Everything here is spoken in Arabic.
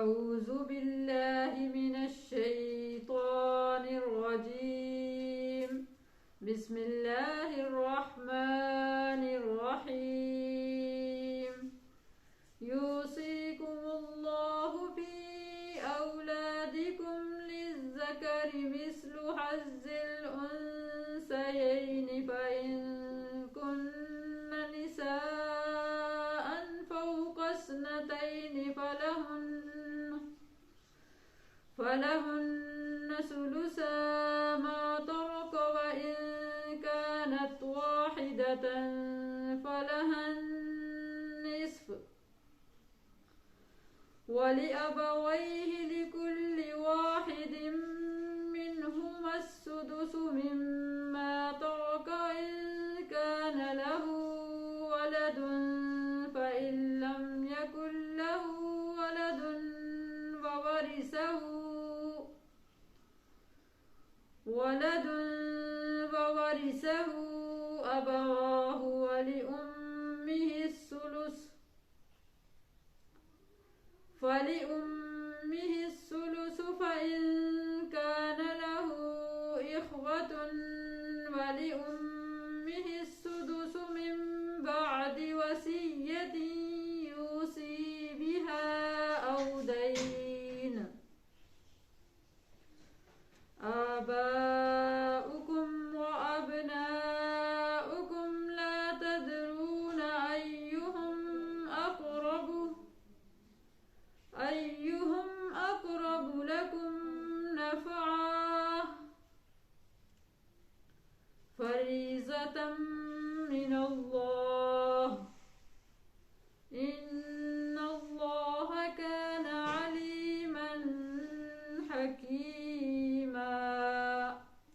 أعوذ بالله من الشيطان الرجيم. بسم الله الرحمن الرحيم. يوصيكم الله في أولادكم للذكر مثل حظ الأنثيين، فإن كن نساء فوق اثنتين فلهن ثلثا ما ترك، وإن كانت واحدة فلها النصف، ولأبويه لكل واحد منهما السدس مما ترك إن كان له ولد، فإن لم يكن له ولد وورثه أبواه ولأمه الثلث، فإن